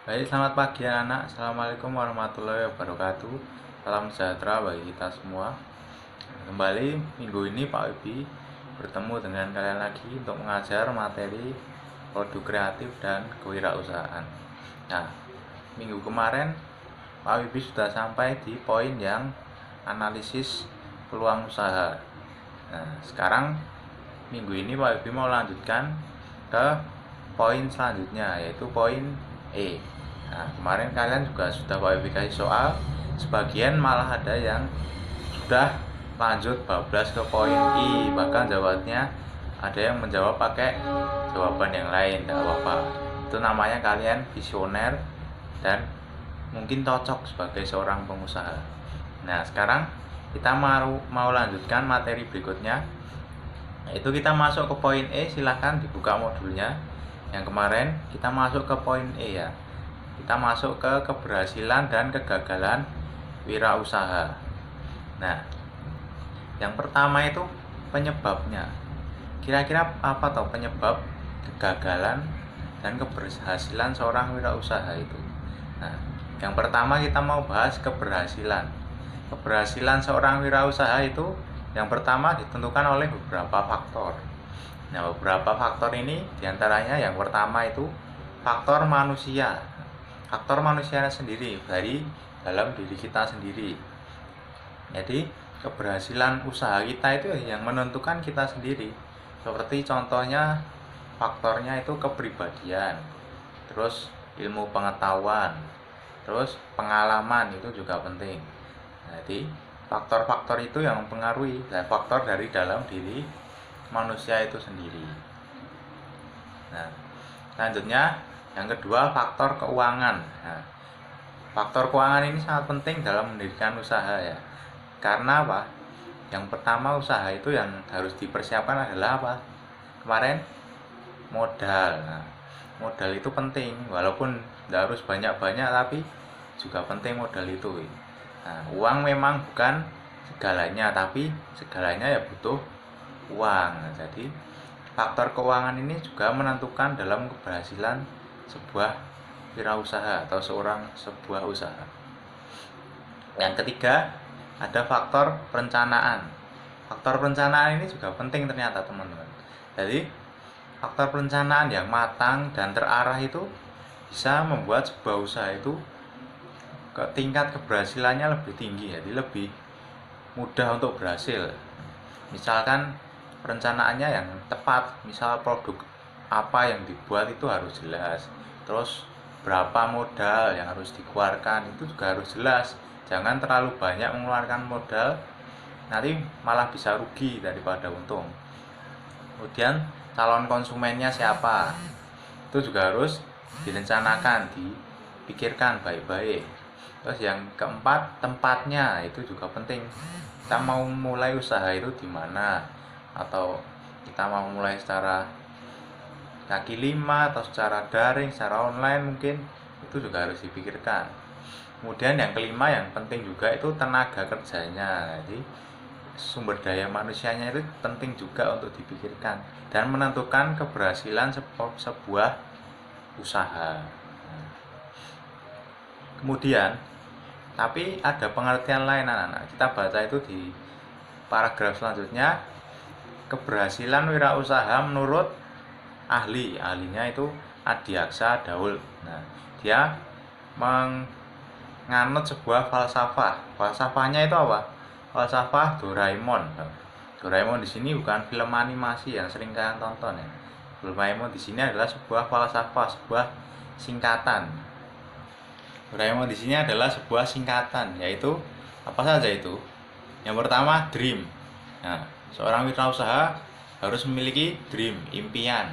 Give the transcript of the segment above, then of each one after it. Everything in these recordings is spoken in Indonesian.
Baik, selamat pagi anak. Assalamualaikum warahmatullahi wabarakatuh. Salam sejahtera bagi kita semua. Kembali minggu ini Pak Wibi bertemu dengan kalian lagi untuk mengajar materi produk kreatif dan kewirausahaan. Nah, minggu kemarin Pak Wibi sudah sampai di poin yang analisis peluang usaha. Nah, sekarang minggu ini Pak Wibi mau lanjutkan ke poin selanjutnya, yaitu poin E. Nah, kemarin kalian juga sudah Pak Wibi kasih soal, sebagian malah ada yang sudah lanjut bablas ke poin I, bahkan jawabnya ada yang menjawab pakai jawaban yang lain. Tidak apa-apa, itu namanya kalian visioner dan mungkin cocok sebagai seorang pengusaha. Nah, sekarang kita mau lanjutkan materi berikutnya, yaitu kita masuk ke poin E. Silahkan dibuka modulnya. Yang kemarin kita masuk ke poin E ya, kita masuk ke keberhasilan dan kegagalan wirausaha. Nah, yang pertama itu penyebabnya. Kira-kira apa toh penyebab kegagalan dan keberhasilan seorang wirausaha itu? Nah, yang pertama kita mau bahas keberhasilan. Keberhasilan seorang wirausaha itu yang pertama ditentukan oleh beberapa faktor. Nah, beberapa faktor ini diantaranya yang pertama itu faktor manusia. Faktor manusia sendiri dari dalam diri kita sendiri. Jadi keberhasilan usaha kita itu yang menentukan kita sendiri. Seperti contohnya faktornya itu kepribadian, terus ilmu pengetahuan, terus pengalaman itu juga penting. Jadi faktor-faktor itu yang mempengaruhi, faktor dari dalam diri manusia itu sendiri. Nah, selanjutnya yang kedua faktor keuangan. Nah, faktor keuangan ini sangat penting dalam mendirikan usaha ya. Karena apa? Yang pertama usaha itu yang harus dipersiapkan adalah apa? Kemarin modal. Nah, modal itu penting, walaupun tidak harus banyak-banyak tapi juga penting modal itu. Nah, uang memang bukan segalanya, tapi segalanya ya butuh uang. Nah, jadi faktor keuangan ini juga menentukan dalam keberhasilan sebuah wirausaha atau sebuah usaha. Yang ketiga ada faktor perencanaan. Faktor perencanaan ini juga penting ternyata teman-teman. Jadi faktor perencanaan yang matang dan terarah itu bisa membuat sebuah usaha itu tingkat keberhasilannya lebih tinggi, jadi lebih mudah untuk berhasil. Misalkan perencanaannya yang tepat, misal produk apa yang dibuat itu harus jelas, terus berapa modal yang harus dikeluarkan itu juga harus jelas. Jangan terlalu banyak mengeluarkan modal, nanti malah bisa rugi daripada untung. Kemudian calon konsumennya siapa, itu juga harus direncanakan, dipikirkan baik-baik. Terus yang keempat tempatnya itu juga penting. Kita mau mulai usaha itu di mana, atau kita mau mulai secara kaki lima atau secara daring, secara online mungkin, itu juga harus dipikirkan. Kemudian yang kelima yang penting juga itu tenaga kerjanya. Jadi sumber daya manusianya itu penting juga untuk dipikirkan dan menentukan keberhasilan sebuah usaha. Kemudian tapi ada pengertian lain anak-anak. Kita baca itu di paragraf selanjutnya. Keberhasilan wirausaha menurut ahlinya itu Adiaksa Daul. Nah, dia menganut sebuah falsafah. Falsafahnya itu apa? Falsafah Doraemon. Doraemon di sini bukan film animasi yang sering kalian tonton ya. Doraemon di sini adalah sebuah falsafah, sebuah singkatan. Doraemon di sini adalah sebuah singkatan, yaitu apa saja itu? Yang pertama dream. Nah, seorang wirausaha harus memiliki dream, impian.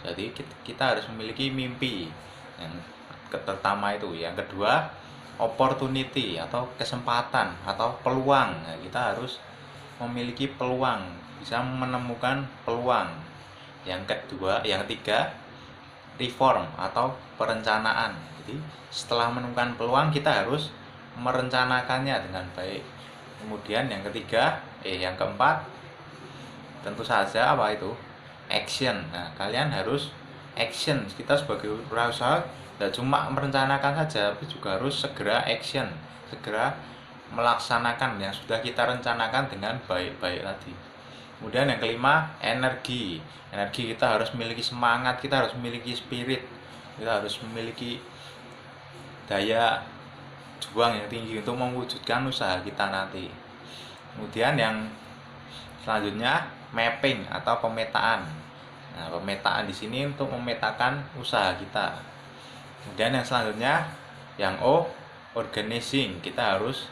Jadi kita harus memiliki mimpi. Yang pertama itu. Yang kedua opportunity atau kesempatan atau peluang. Nah, kita harus memiliki peluang, bisa menemukan peluang. Yang ketiga reform atau perencanaan. Jadi setelah menemukan peluang kita harus merencanakannya dengan baik. Kemudian yang keempat tentu saja apa itu? Action. Nah, kalian harus action. Kita sebagai wirausaha tidak cuma merencanakan saja, tapi juga harus segera action, segera melaksanakan yang sudah kita rencanakan dengan baik-baik tadi. Kemudian yang kelima, energi. Energi kita harus memiliki semangat, kita harus memiliki spirit, kita harus memiliki daya juang yang tinggi untuk mewujudkan usaha kita nanti. Kemudian yang selanjutnya, mapping atau pemetaan. Nah, pemetaan di sini untuk memetakan usaha kita. Kemudian yang selanjutnya, yang O, organizing. Kita harus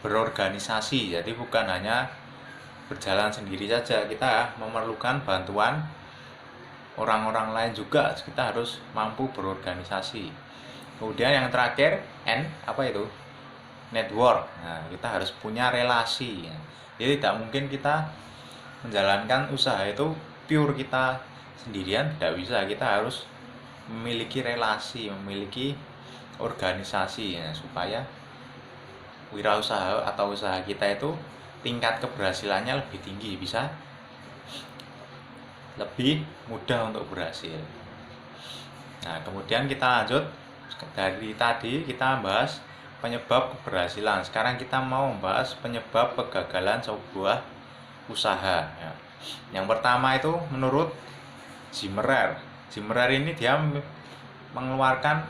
berorganisasi, jadi bukan hanya berjalan sendiri saja, kita memerlukan bantuan orang-orang lain juga, kita harus mampu berorganisasi. Kemudian yang terakhir, N, apa itu? Network. Nah, kita harus punya relasi. Jadi tidak mungkin kita menjalankan usaha itu pure kita sendirian, tidak bisa. Kita harus memiliki relasi, memiliki organisasi ya, supaya wirausaha atau usaha kita itu tingkat keberhasilannya lebih tinggi, bisa lebih mudah untuk berhasil. Nah, kemudian kita lanjut dari tadi kita bahas penyebab keberhasilan. Sekarang kita mau membahas penyebab kegagalan sebuah usaha. Ya. Yang pertama itu menurut Zimmerer. Zimmerer ini dia mengeluarkan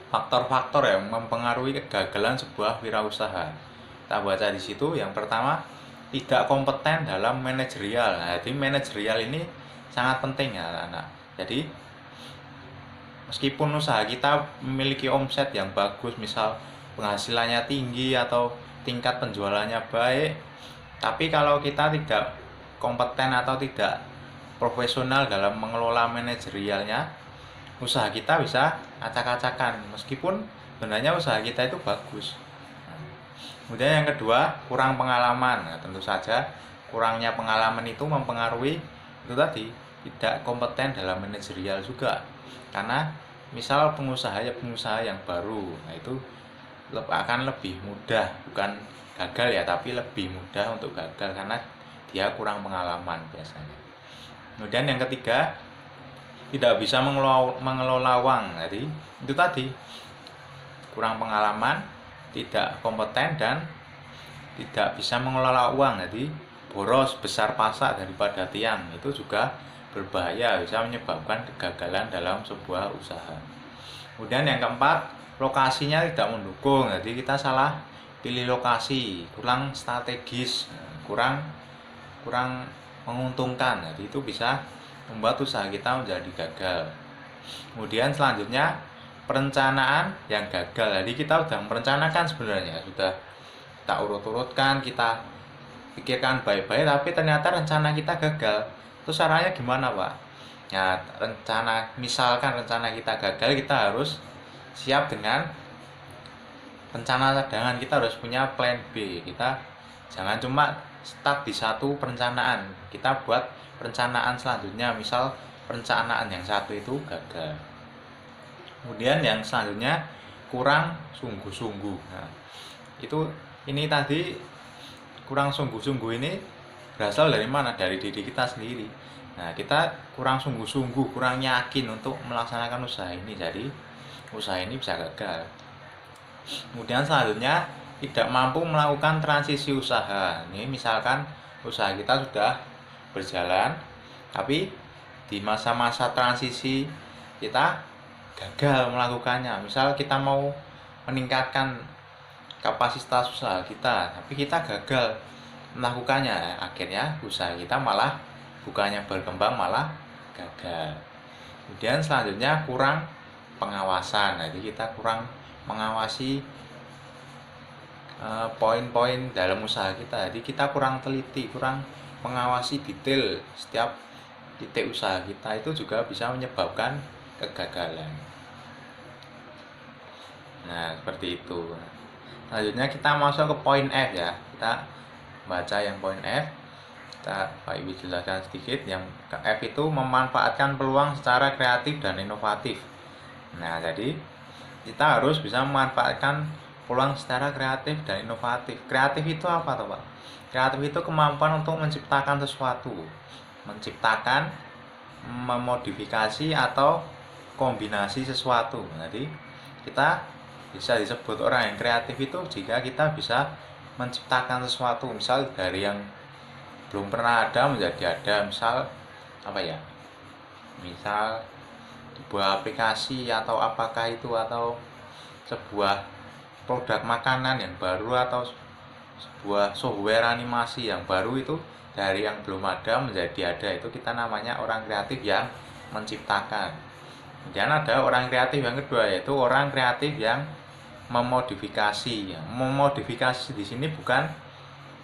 faktor-faktor yang mempengaruhi kegagalan sebuah wirausaha. Kita baca di situ. Yang pertama, tidak kompeten dalam manajerial. Nah, jadi manajerial ini sangat penting ya, anak. Jadi meskipun usaha kita memiliki omset yang bagus, misal penghasilannya tinggi atau tingkat penjualannya baik, tapi kalau kita tidak kompeten atau tidak profesional dalam mengelola manajerialnya, usaha kita bisa acak-acakan meskipun sebenarnya usaha kita itu bagus. Kemudian yang kedua, kurang pengalaman. Nah, tentu saja kurangnya pengalaman itu mempengaruhi itu tadi, tidak kompeten dalam manajerial juga. Karena misal pengusaha yang baru, nah itu akan lebih mudah, bukan gagal ya, tapi lebih mudah untuk gagal karena dia kurang pengalaman biasanya. Kemudian yang ketiga, tidak bisa mengelola uang. Jadi itu tadi, kurang pengalaman, tidak kompeten, dan tidak bisa mengelola uang. Jadi boros besar pasak daripada tiang, itu juga berbahaya, bisa menyebabkan kegagalan dalam sebuah usaha. Kemudian yang keempat, lokasinya tidak mendukung. Jadi kita salah pilih lokasi, kurang strategis, kurang menguntungkan. Jadi itu bisa membuat usaha kita menjadi gagal. Kemudian selanjutnya, perencanaan yang gagal. Jadi kita sudah merencanakan sebenarnya, sudah tak urut-urutkan, kita pikirkan baik-baik, tapi ternyata rencana kita gagal. Terus caranya gimana, Pak? Ya, misalkan rencana kita gagal, kita harus siap dengan rencana cadangan. Kita harus punya plan B. Kita jangan cuma stuck di satu perencanaan, kita buat perencanaan selanjutnya. Misal perencanaan yang satu itu gagal. Kemudian yang selanjutnya, kurang sungguh-sungguh. Nah, ini tadi kurang sungguh-sungguh ini berasal dari mana? Dari diri kita sendiri. Nah, kita kurang sungguh-sungguh, kurang yakin untuk melaksanakan usaha ini, jadi usaha ini bisa gagal. Kemudian selanjutnya, tidak mampu melakukan transisi usaha. Ini misalkan usaha kita sudah berjalan, tapi di masa-masa transisi kita gagal melakukannya. Misal kita mau meningkatkan kapasitas usaha kita, tapi kita gagal melakukannya, akhirnya usaha kita malah bukannya berkembang, malah gagal. Kemudian selanjutnya, kurang pengawasan. Jadi kita kurang mengawasi poin-poin dalam usaha kita. Jadi kita kurang teliti, kurang mengawasi detail setiap titik usaha kita, itu juga bisa menyebabkan kegagalan. Nah, seperti itu. Selanjutnya kita masuk ke poin F ya. Kita baca yang poin F. Pak Ibu jelaskan sedikit. Yang F itu memanfaatkan peluang secara kreatif dan inovatif. Nah, jadi kita harus bisa memanfaatkan peluang secara kreatif dan inovatif. Kreatif itu apa toh, Pak? Kreatif itu kemampuan untuk menciptakan sesuatu, menciptakan, memodifikasi atau kombinasi sesuatu. Jadi kita bisa disebut orang yang kreatif itu jika kita bisa menciptakan sesuatu, misal dari yang belum pernah ada menjadi ada. Misal apa ya, misal sebuah aplikasi atau apakah itu, atau sebuah produk makanan yang baru, atau sebuah software animasi yang baru, itu dari yang belum ada menjadi ada. Itu kita namanya orang kreatif yang menciptakan. Kemudian ada orang kreatif yang kedua, yaitu orang kreatif yang memodifikasi. Memodifikasi di sini bukan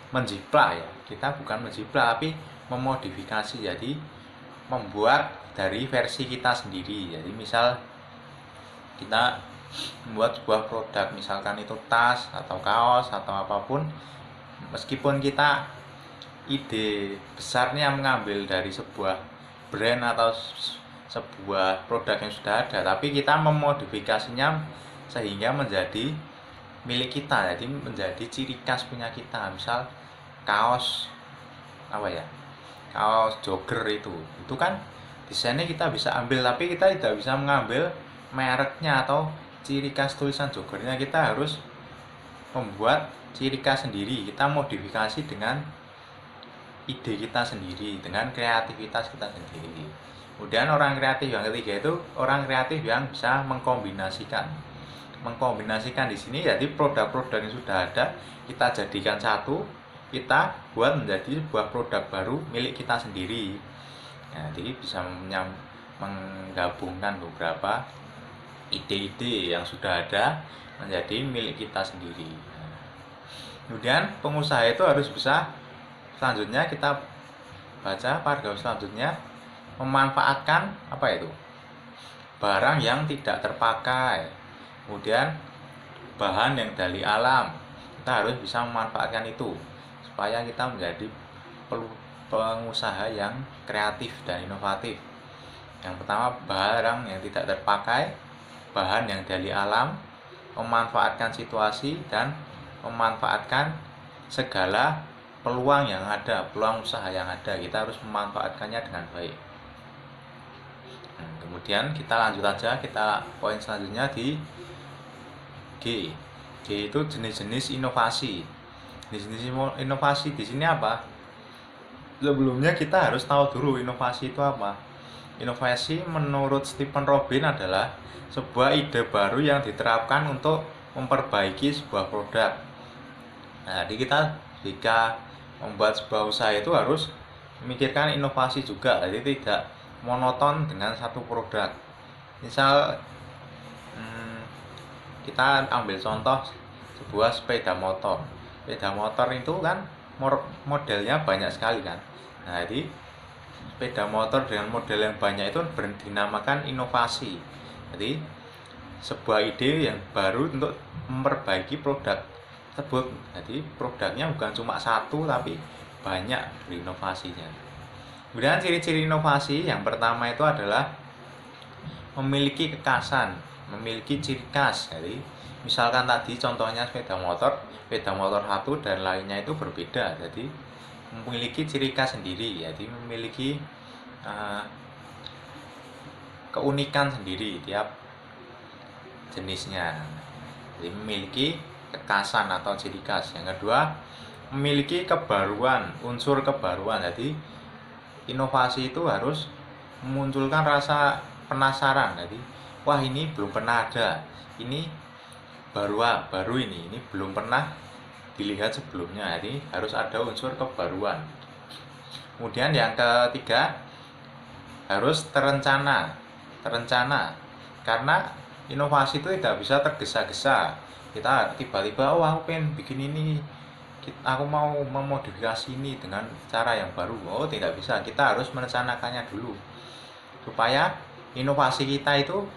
menjiplak ya, kita bukan menjiplak tapi memodifikasi. Jadi membuat dari versi kita sendiri. Jadi misal kita membuat sebuah produk, misalkan itu tas atau kaos atau apapun, meskipun kita ide besarnya mengambil dari sebuah brand atau sebuah produk yang sudah ada, tapi kita memodifikasinya sehingga menjadi milik kita, jadi menjadi ciri khas punya kita. Misal kaos apa ya, kaos jogger itu kan desainnya kita bisa ambil, tapi kita tidak bisa mengambil mereknya atau ciri khas tulisan joggernya. Kita harus membuat ciri khas sendiri, kita modifikasi dengan ide kita sendiri, dengan kreativitas kita sendiri. Kemudian orang kreatif yang ketiga itu orang kreatif yang bisa mengkombinasikan. Mengkombinasikan di sini jadi produk-produk yang sudah ada kita jadikan satu, kita buat menjadi sebuah produk baru milik kita sendiri. Nah, jadi bisa menggabungkan beberapa ide-ide yang sudah ada menjadi milik kita sendiri. Kemudian pengusaha itu harus bisa, selanjutnya kita baca paragraf selanjutnya, memanfaatkan apa itu, barang yang tidak terpakai, kemudian bahan yang dari alam. Kita harus bisa memanfaatkan itu supaya kita menjadi pengusaha yang kreatif dan inovatif. Yang pertama, barang yang tidak terpakai, bahan yang dari alam, memanfaatkan situasi, dan memanfaatkan segala peluang yang ada, peluang usaha yang ada. Kita harus memanfaatkannya dengan baik. Kemudian kita lanjut aja, kita poin selanjutnya di G. G itu jenis-jenis inovasi. Jenis-jenis inovasi di sini apa? Sebelumnya kita harus tahu dulu inovasi itu apa. Inovasi menurut Stephen Robin adalah sebuah ide baru yang diterapkan untuk memperbaiki sebuah produk. Nah, jadi kita jika membuat sebuah usaha itu harus memikirkan inovasi juga, jadi tidak monoton dengan satu produk. Misal kita ambil contoh sebuah sepeda motor. Sepeda motor itu kan modelnya banyak sekali kan. Nah, jadi sepeda motor dengan model yang banyak itu dinamakan inovasi. Jadi sebuah ide yang baru untuk memperbaiki produk tersebut. Jadi produknya bukan cuma satu tapi banyak berinovasinya. Kemudian ciri-ciri inovasi yang pertama itu adalah memiliki kekhasan, memiliki ciri khas. Jadi misalkan tadi contohnya sepeda motor satu dan lainnya itu berbeda. Jadi memiliki ciri khas sendiri, jadi memiliki keunikan sendiri tiap jenisnya. Jadi memiliki kekhasan atau ciri khas. Yang kedua, memiliki kebaruan, unsur kebaruan. Jadi inovasi itu harus memunculkan rasa penasaran. Jadi wah, ini belum pernah ada, ini baru ini belum pernah dilihat sebelumnya. Jadi harus ada unsur kebaruan. Kemudian yang ketiga, harus terencana, karena inovasi itu tidak bisa tergesa-gesa. Kita tiba-tiba, oh aku pengen bikin ini, aku mau memodifikasi ini dengan cara yang baru. Oh, tidak bisa, kita harus merencanakannya dulu supaya inovasi kita itu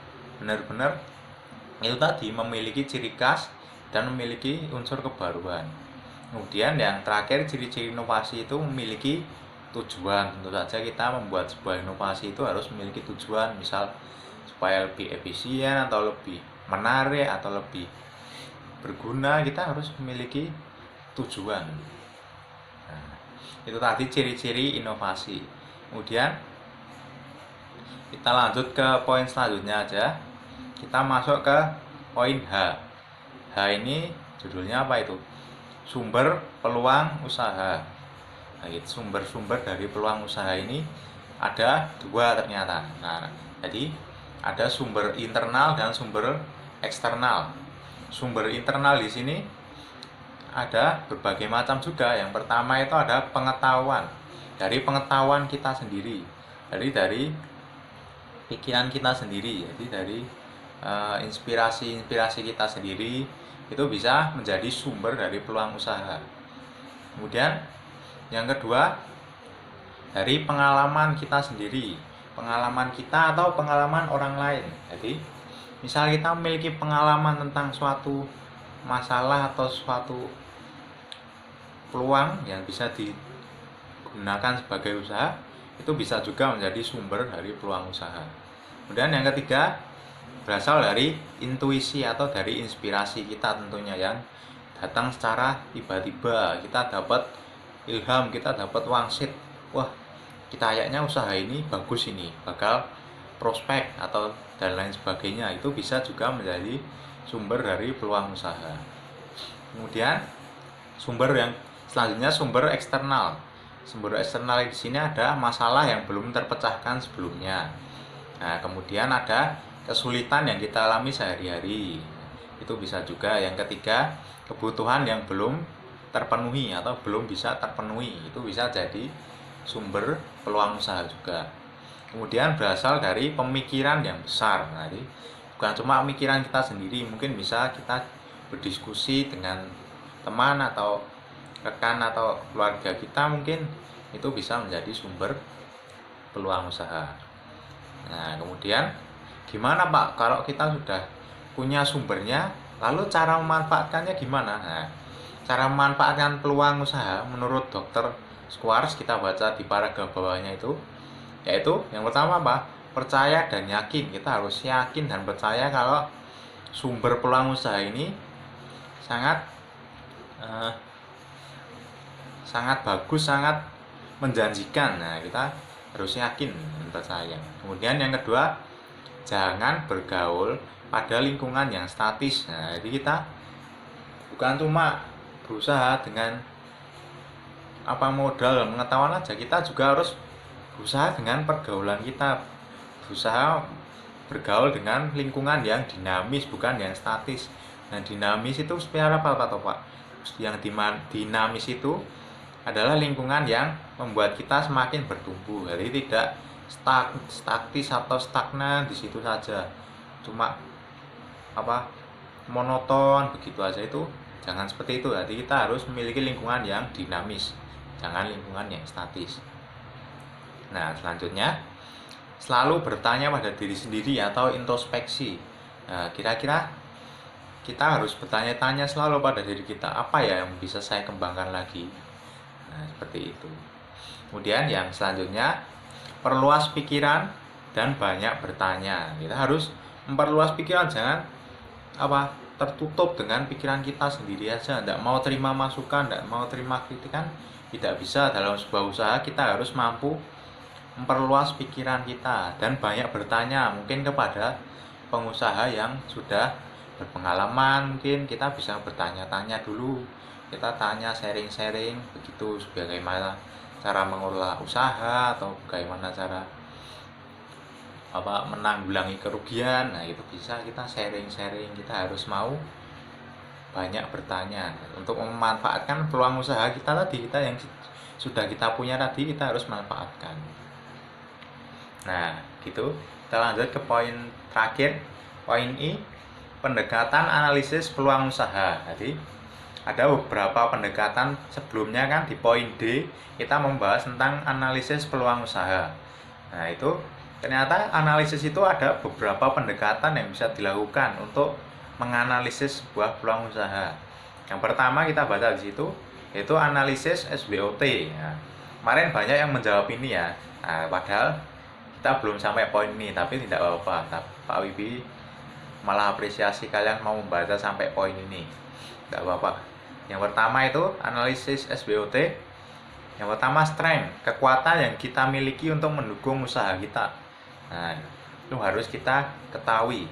benar-benar itu tadi memiliki ciri khas dan memiliki unsur kebaruan. Kemudian yang terakhir, ciri-ciri inovasi itu memiliki tujuan. Tentu saja kita membuat sebuah inovasi itu harus memiliki tujuan, misal supaya lebih efisien atau lebih menarik atau lebih berguna, kita harus memiliki tujuan. Nah, itu tadi ciri-ciri inovasi. Kemudian Kita lanjut ke poin selanjutnya aja. Kita masuk ke poin H. H ini judulnya apa itu? Sumber peluang usaha. Nah, sumber-sumber dari peluang usaha ini ada dua ternyata. Nah, jadi ada sumber internal dan sumber eksternal. Sumber internal di sini ada berbagai macam juga. Yang pertama itu ada pengetahuan. Dari pengetahuan kita sendiri. Dari pikiran kita sendiri. Jadi dari inspirasi kita sendiri itu bisa menjadi sumber dari peluang usaha. Kemudian yang kedua, dari pengalaman kita sendiri, pengalaman kita atau pengalaman orang lain. Jadi misal kita memiliki pengalaman tentang suatu masalah atau suatu peluang yang bisa digunakan sebagai usaha, itu bisa juga menjadi sumber dari peluang usaha. Kemudian yang ketiga, berasal dari intuisi atau dari inspirasi kita tentunya, yang datang secara tiba-tiba. Kita dapat ilham, kita dapat wangsit, wah kita kayaknya usaha ini bagus, ini bakal prospek atau dan lain sebagainya. Itu bisa juga menjadi sumber dari peluang usaha. Kemudian sumber yang selanjutnya, sumber eksternal. Sumber eksternal di sini ada masalah yang belum terpecahkan sebelumnya. Nah, kemudian ada kesulitan yang kita alami sehari-hari. Itu bisa juga. Yang ketiga, kebutuhan yang belum terpenuhi atau belum bisa terpenuhi. Itu bisa jadi sumber peluang usaha juga. Kemudian berasal dari pemikiran yang besar. Jadi bukan cuma pemikiran kita sendiri, mungkin bisa kita berdiskusi dengan teman atau rekan atau keluarga kita, mungkin itu bisa menjadi sumber peluang usaha. Nah, kemudian gimana Pak kalau kita sudah punya sumbernya, lalu cara memanfaatkannya gimana? Nah, cara memanfaatkan peluang usaha menurut Dr. Schwartz, kita baca di paragraf bawahnya itu, yaitu yang pertama apa? Percaya dan yakin. Kita harus yakin dan percaya kalau sumber peluang usaha ini sangat bagus, sangat menjanjikan. Nah, kita harus yakin dan percaya. Kemudian yang kedua, jangan bergaul pada lingkungan yang statis. Nah, jadi kita bukan cuma berusaha dengan modal pengetahuan aja, kita juga harus berusaha dengan pergaulan kita, berusaha bergaul dengan lingkungan yang dinamis, bukan yang statis. Nah, dinamis itu seperti apa Pak? Yang dinamis itu adalah lingkungan yang membuat kita semakin bertumbuh. Jadi tidak statis atau stagnan di situ saja, cuma monoton begitu aja. Itu jangan seperti itu. Jadi kita harus memiliki lingkungan yang dinamis, jangan lingkungan yang statis. Nah, selanjutnya, selalu bertanya pada diri sendiri atau introspeksi. Nah, kira-kira kita harus bertanya-tanya selalu pada diri kita, apa ya yang bisa saya kembangkan lagi. Nah, seperti itu. Kemudian yang selanjutnya, perluas pikiran dan banyak bertanya. Kita harus memperluas pikiran, jangan tertutup dengan pikiran kita sendiri aja, tidak mau terima masukan, tidak mau terima kritikan, tidak bisa. Dalam sebuah usaha kita harus mampu memperluas pikiran kita dan banyak bertanya, mungkin kepada pengusaha yang sudah berpengalaman. Mungkin kita bisa bertanya-tanya dulu, kita tanya, sharing-sharing begitu, bagaimana cara mengelola usaha atau bagaimana cara menanggulangi kerugian. Nah, itu bisa kita sharing-sharing. Kita harus mau banyak bertanya untuk memanfaatkan peluang usaha kita tadi, kita yang sudah kita punya tadi, kita harus manfaatkan. Nah, gitu. Kita lanjut ke poin terakhir, poin I, pendekatan analisis peluang usaha. Jadi ada beberapa pendekatan sebelumnya kan. Di poin D kita membahas tentang analisis peluang usaha. Nah, itu ternyata analisis itu ada beberapa pendekatan yang bisa dilakukan untuk menganalisis sebuah peluang usaha. Yang pertama kita baca di situ, yaitu analisis SWOT. Nah, kemarin banyak yang menjawab ini ya. Nah, padahal kita belum sampai poin ini, tapi tidak apa-apa. Pak Wibi malah apresiasi kalian mau membaca sampai poin ini, tidak apa-apa. Yang pertama itu analisis SWOT. Yang pertama, strength, kekuatan yang kita miliki untuk mendukung usaha kita. Nah, itu harus kita ketahui.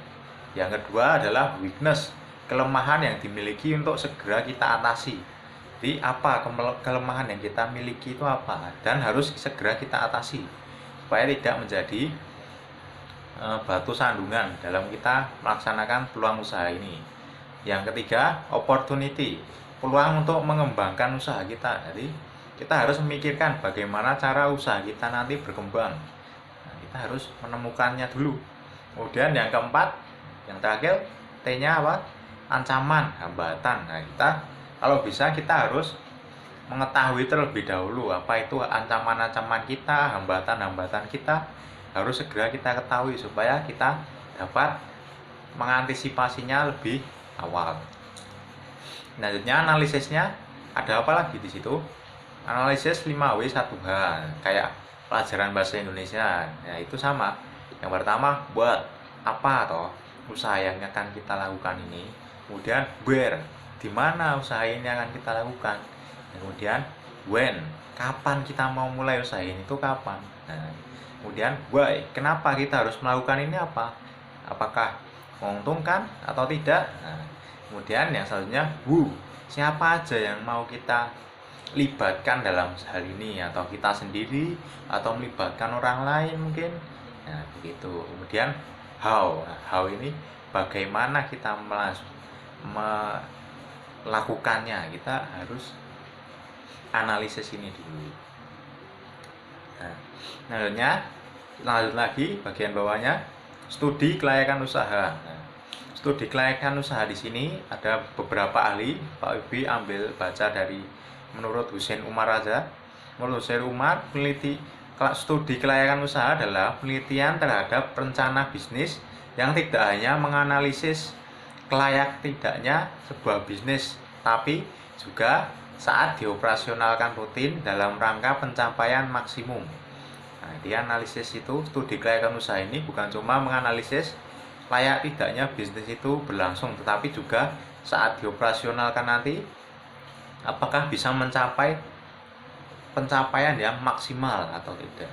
Yang kedua adalah weakness, kelemahan yang dimiliki untuk segera kita atasi. Jadi apa kelemahan yang kita miliki itu apa, dan harus segera kita atasi supaya tidak menjadi batu sandungan dalam kita melaksanakan peluang usaha ini. Yang ketiga, opportunity, peluang untuk mengembangkan usaha kita. Jadi kita harus memikirkan bagaimana cara usaha kita nanti berkembang. Nah, kita harus menemukannya dulu. Kemudian yang keempat, yang terakhir, T-nya apa? Ancaman, hambatan. Nah, kalau bisa kita harus mengetahui terlebih dahulu apa itu ancaman-ancaman kita, hambatan-hambatan kita, harus segera kita ketahui supaya kita dapat mengantisipasinya lebih awal. Selanjutnya analisisnya, ada apa lagi di situ? Analisis 5W1H, kayak pelajaran bahasa Indonesia. Ya, itu sama. Yang pertama, buat apa atau usaha yang akan kita lakukan ini. Kemudian where, di mana usaha ini akan kita lakukan. Kemudian when, kapan kita mau mulai usaha ini itu kapan. Nah, kemudian why, kenapa kita harus melakukan ini, apakah menguntungkan atau tidak. Nah, kemudian yang selanjutnya who, siapa aja yang mau kita libatkan dalam hal ini, atau kita sendiri atau melibatkan orang lain mungkin. Nah, begitu. Kemudian how, how ini bagaimana kita melakukannya, kita harus analisis ini dulu. Nah, lanjut lagi bagian bawahnya, studi kelayakan usaha. Nah, studi kelayakan usaha di sini ada beberapa ahli. Pak Wibi ambil baca dari menurut Husein Umar aja. Menurut Husein Umar, studi kelayakan usaha adalah penelitian terhadap rencana bisnis yang tidak hanya menganalisis kelayak tidaknya sebuah bisnis, tapi juga saat dioperasionalkan rutin dalam rangka pencapaian maksimum. Nah, di analisis itu, studi kelayakan usaha ini bukan cuma menganalisis layak tidaknya bisnis itu berlangsung, tetapi juga saat dioperasionalkan nanti apakah bisa mencapai pencapaian yang maksimal atau tidak.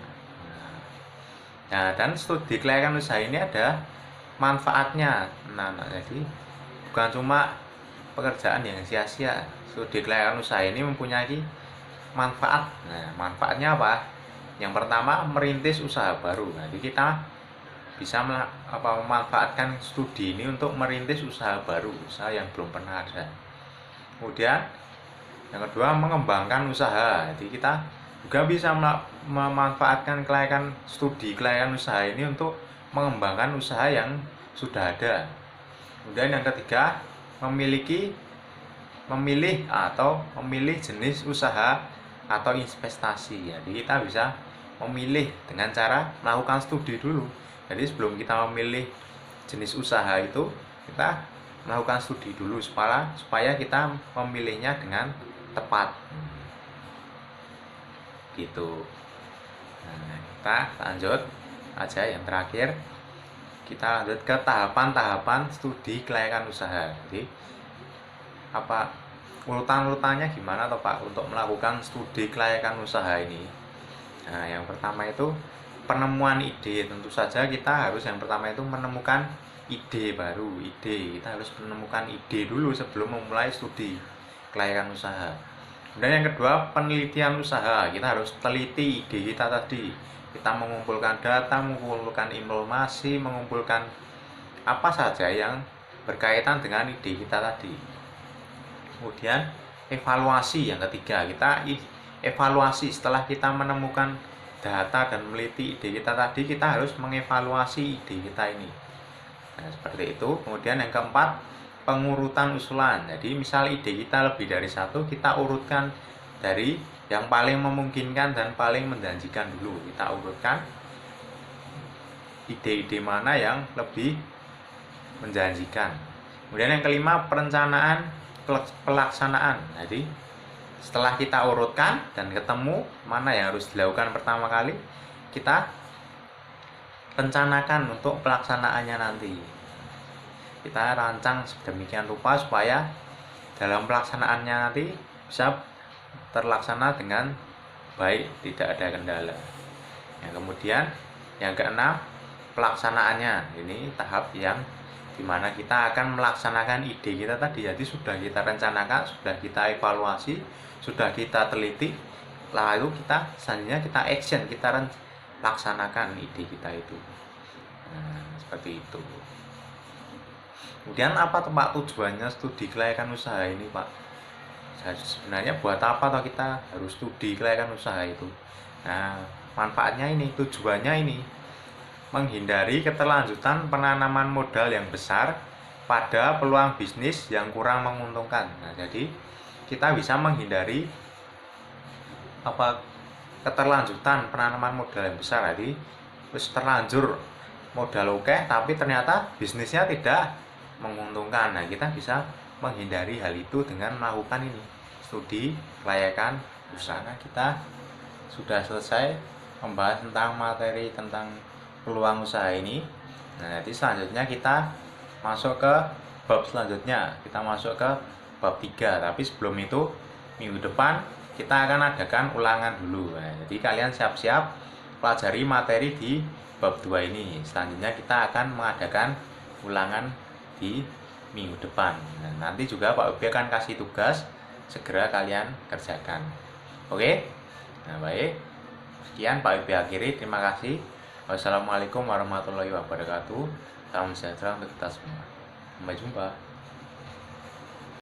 Nah, dan studi kelayakan usaha ini ada manfaatnya. Nah, jadi bukan cuma pekerjaan yang sia-sia. Studi kelayakan usaha ini mempunyai manfaat. Nah, manfaatnya apa? Yang pertama, merintis usaha baru. Jadi kita bisa memanfaatkan studi ini untuk merintis usaha baru, usaha yang belum pernah ada. Kemudian yang kedua, mengembangkan usaha. Jadi kita juga bisa memanfaatkan studi kelayakan usaha ini untuk mengembangkan usaha yang sudah ada. Kemudian yang ketiga, memilih jenis usaha atau investasi. Jadi kita bisa memilih dengan cara melakukan studi dulu. Jadi sebelum kita memilih jenis usaha itu, kita melakukan studi dulu supaya kita memilihnya dengan tepat. Gitu. Nah, kita lanjut aja yang terakhir. Kita lanjut ke tahapan-tahapan studi kelayakan usaha. Jadi urutan-urutannya gimana toh Pak untuk melakukan studi kelayakan usaha ini? Nah, yang pertama itu penemuan ide. Tentu saja kita harus yang pertama itu menemukan ide baru. Kita harus menemukan ide dulu sebelum memulai studi kelayakan usaha. Kemudian yang kedua, penelitian usaha. Kita harus teliti ide kita tadi. Kita mengumpulkan data, mengumpulkan informasi, mengumpulkan apa saja yang berkaitan dengan ide kita tadi. Kemudian evaluasi, yang ketiga, kita evaluasi setelah kita menemukan data dan meliti ide kita tadi, kita harus mengevaluasi ide kita ini. Nah, seperti itu. Kemudian yang keempat, pengurutan usulan. Jadi misal ide kita lebih dari satu, kita urutkan dari yang paling memungkinkan dan paling menjanjikan dulu. Kita urutkan ide-ide mana yang lebih menjanjikan. Kemudian yang kelima, perencanaan pelaksanaan. Jadi setelah kita urutkan dan ketemu mana yang harus dilakukan pertama kali, kita rencanakan untuk pelaksanaannya nanti. Kita rancang sedemikian rupa supaya dalam pelaksanaannya nanti bisa terlaksana dengan baik, tidak ada kendala. Yang kemudian yang keenam, pelaksanaannya. Ini tahap yang dimana kita akan melaksanakan ide kita tadi. Jadi sudah kita rencanakan, sudah kita evaluasi, sudah kita teliti, lalu kita selanjutnya kita action, kita laksanakan ide kita itu. Nah, seperti itu. Kemudian apa tuh Pak tujuannya studi kelayakan usaha ini Pak? Sebenarnya buat apa toh kita harus studi kelayakan usaha itu? Nah, manfaatnya ini, tujuannya ini menghindari keterlanjutan penanaman modal yang besar pada peluang bisnis yang kurang menguntungkan. Nah, jadi kita bisa menghindari keterlanjutan penanaman modal yang besar. Jadi terus terlanjur modal oke tapi ternyata bisnisnya tidak menguntungkan. Nah, kita bisa menghindari hal itu dengan melakukan ini, studi kelayakan usaha. Nah, kita sudah selesai membahas tentang materi tentang peluang usaha ini. Nah, nanti selanjutnya kita masuk ke bab selanjutnya, kita masuk ke bab 3. Tapi sebelum itu, minggu depan kita akan adakan ulangan dulu. Nah, jadi kalian siap-siap pelajari materi di bab 2 ini. Selanjutnya kita akan mengadakan ulangan di minggu depan. Nah, nanti juga Pak Ubi akan kasih tugas, segera kalian kerjakan. Oke? Nah, baik. Sekian Pak Ubi akhiri. Terima kasih. Wassalamualaikum warahmatullahi wabarakatuh. Salam sejahtera untuk kita semua. Sampai jumpa.